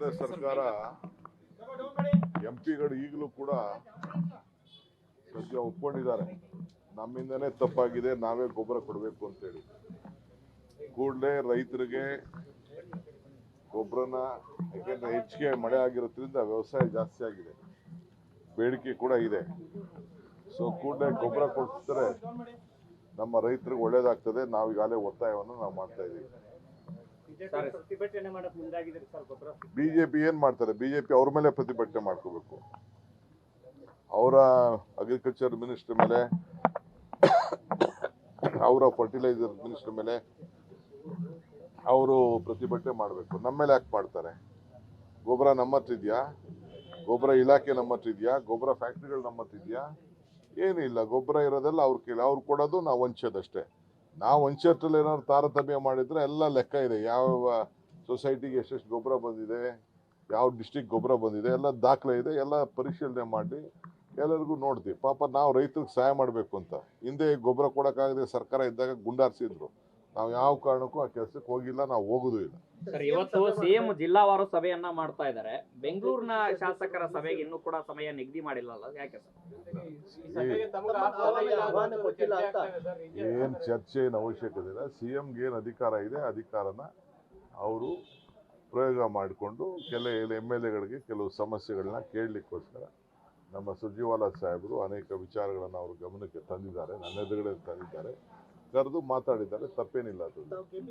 ಕಾಂಗ್ರೆಸ್ ಸರ್ಕಾರ ಎಂಪಿಗಳು ಈಗಲೂ ಕೂಡ ಸದ್ಯ ಒಪ್ಕೊಂಡಿದ್ದಾರೆ, ನಮ್ಮಿಂದನೇ ತಪ್ಪಾಗಿದೆ, ನಾವೇ ಗೊಬ್ಬರ ಕೊಡಬೇಕು ಅಂತೇಳಿ. ಕೂಡಲೇ ರೈತರಿಗೆ ಗೊಬ್ಬರನ, ಯಾಕೆಂದ್ರೆ ಹೆಚ್ಚಿಗೆ ಮಳೆ ಆಗಿರೋದ್ರಿಂದ ವ್ಯವಸಾಯ ಜಾಸ್ತಿ ಆಗಿದೆ, ಬೇಡಿಕೆ ಕೂಡ ಇದೆ. ಸೊ ಕೂಡಲೇ ಗೊಬ್ಬರ ಕೊಡಿಸಿದ್ರೆ ನಮ್ಮ ರೈತರಿಗೆ ಒಳ್ಳೇದಾಗ್ತದೆ. ನಾವು ಈಗಾಗಲೇ ಒತ್ತಾಯವನ್ನು ನಾವು ಮಾಡ್ತಾ ಇದ್ದೀವಿ. ಬಿಜೆಪಿ ಏನ್ ಮಾಡ್ತಾರೆ? ಬಿಜೆಪಿ ಅವ್ರ ಮೇಲೆ ಪ್ರತಿಭಟನೆ ಮಾಡ್ಕೋಬೇಕು. ಅವರ ಅಗ್ರಿಕಲ್ಚರ್ ಮಿನಿಸ್ಟರ್ ಮೇಲೆ, ಅವರ ಫರ್ಟಿಲೈಸರ್ ಮಿನಿಸ್ಟರ್ ಮೇಲೆ ಅವರು ಪ್ರತಿಭಟನೆ ಮಾಡಬೇಕು. ನಮ್ಮ ಮೇಲೆ ಯಾಕೆ ಮಾಡ್ತಾರೆ? ಗೊಬ್ಬರ ನಮ್ಮ ಹತ್ರ ಇದೆಯಾ? ಗೊಬ್ಬರ ಇಲಾಖೆ ನಮ್ಮ ಹತ್ರ ಇದೆಯಾ? ಗೊಬ್ಬರ ಫ್ಯಾಕ್ಟ್ರಿಗಳು ನಮ್ಮ ಹತ್ರ ಇದೆಯಾ? ಏನಿಲ್ಲ. ಗೊಬ್ಬರ ಇರೋದೆಲ್ಲ ಅವ್ರ ಕೇಳಿ, ಅವ್ರು ಕೊಡೋದು, ನಾವು ಹಂಚೋದಷ್ಟೇ. ನಾವು ಹಂಚೋದ್ರಲ್ಲಿ ಏನಾದ್ರು ತಾರತಮ್ಯ ಮಾಡಿದ್ರೆ ಎಲ್ಲ ಲೆಕ್ಕ ಇದೆ. ಯಾವ ಸೊಸೈಟಿಗೆ ಎಷ್ಟೆಷ್ಟು ಗೊಬ್ಬರ ಬಂದಿದೆ, ಯಾವ ಡಿಸ್ಟಿಕ್ ಗೊಬ್ಬರ ಬಂದಿದೆ, ಎಲ್ಲ ದಾಖಲೆ ಇದೆ. ಎಲ್ಲ ಪರಿಶೀಲನೆ ಮಾಡಿ ಎಲ್ಲರಿಗೂ ನೋಡ್ತೀವಿ. ಪಾಪ ನಾವು ರೈತರಿಗೆ ಸಹಾಯ ಮಾಡಬೇಕು ಅಂತ ಹಿಂದೆ ಗೊಬ್ಬರ ಕೊಡೋಕ್ಕಾಗದೆ ಸರ್ಕಾರ ಇದ್ದಾಗ ಗುಂಡಾರಿಸಿದ್ರು. ನಾವು ಯಾವ ಕಾರಣಕ್ಕೂ ಆ ಕೆಲಸಕ್ಕೆ ಹೋಗಿಲ್ಲ, ನಾವು ಹೋಗುದೂ ಇಲ್ಲ. ಸರ್, ಇವತ್ತು ಸಿಎಂ ಜಿಲ್ಲಾವಾರು ಸಭೆಯನ್ನ ಮಾಡ್ತಾ ಇದ್ದಾರೆ. ಬೆಂಗಳೂರಿನ ಶಾಸಕರ ಸಭೆಗೆ ಇನ್ನೂ ಕೂಡ ಸಮಯ ನಿಗದಿ ಮಾಡಿಲ್ಲ, ಯಾಕೆ ಸರ್? ಏನ್ ಚರ್ಚೆ ಏನು ಅವಶ್ಯಕತೆ ಇಲ್ಲ. ಸಿಎಂಗೆ ಏನು ಅಧಿಕಾರ ಇದೆ, ಅಧಿಕಾರನ ಅವರು ಪ್ರಯೋಗ ಮಾಡಿಕೊಂಡು ಕೆಲವು MLAಗಳಿಗೆ ಕೆಲವು ಸಮಸ್ಯೆಗಳನ್ನ ಕೇಳಲಿಕ್ಕೋಸ್ಕರ ನಮ್ಮ ಸುರ್ಜೇವಾಲಾ ಸಾಹೇಬರು ಅನೇಕ ವಿಚಾರಗಳನ್ನು ಅವರು ಗಮನಕ್ಕೆ ತಂದಿದ್ದಾರೆ, ನನ್ನ ಎದುರುಗಡೆ ತಂದಿದ್ದಾರೆ, ಕರೆದು ಮಾತಾಡಿದ್ದಾರೆ. ತಪ್ಪೇನಿಲ್ಲ ಅದು.